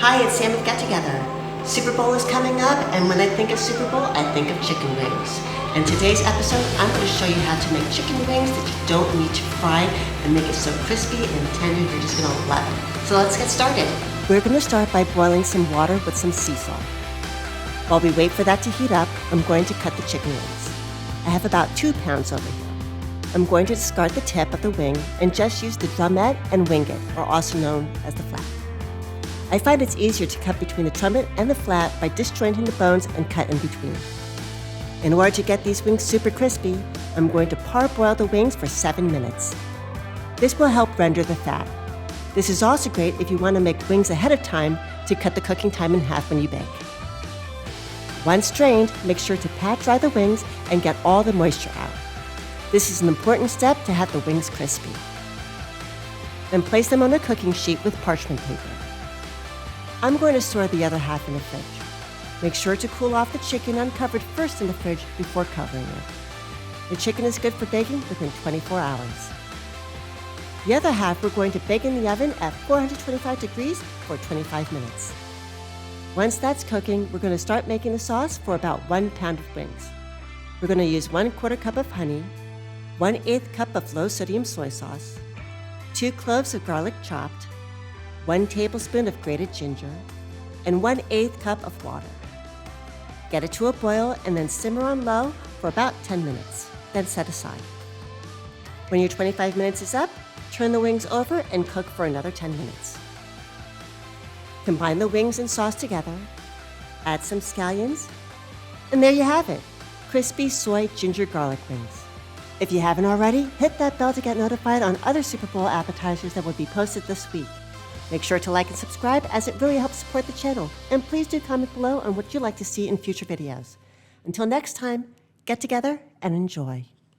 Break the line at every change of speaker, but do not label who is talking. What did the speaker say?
Hi, it's Sam with Get Together. Super Bowl is coming up, and when I think of Super Bowl, I think of chicken wings. In today's episode, I'm going to show you how to make chicken wings that you don't need to fry and make it so crispy and tender you're just going to love it. So let's get started. We're going to start by boiling some water with some sea salt. While we wait for that to heat up, I'm going to cut the chicken wings. I have about 2 pounds over here. I'm going to discard the tip of the wing and just use the drumette and winglet, or also known as the flat. I find it's easier to cut between the drumette and the flat by disjointing the bones and cut in between. In order to get these wings super crispy, I'm going to parboil the wings for 7 minutes. This will help render the fat. This is also great if you want to make wings ahead of time to cut the cooking time in half when you bake. Once drained, make sure to pat dry the wings and get all the moisture out. This is an important step to have the wings crispy. Then place them on a cooking sheet with parchment paper. I'm going to store the other half in the fridge. Make sure to cool off the chicken uncovered first in the fridge before covering it. The chicken is good for baking within 24 hours. The other half we're going to bake in the oven at 425 degrees for 25 minutes. Once that's cooking, we're going to start making the sauce for about 1 pound of wings. We're going to use 1/4 cup of honey, 1/8 cup of low-sodium soy sauce, 2 cloves of garlic chopped, 1 tablespoon of grated ginger, and 1/8 cup of water. Get it to a boil and then simmer on low for about 10 minutes, then set aside. When your 25 minutes is up, turn the wings over and cook for another 10 minutes. Combine the wings and sauce together, add some scallions, and there you have it, crispy soy ginger garlic wings. If you haven't already, hit that bell to get notified on other Super Bowl appetizers that will be posted this week. Make sure to like and subscribe as it really helps support the channel. And please do comment below on what you'd like to see in future videos. Until next time, get together and enjoy.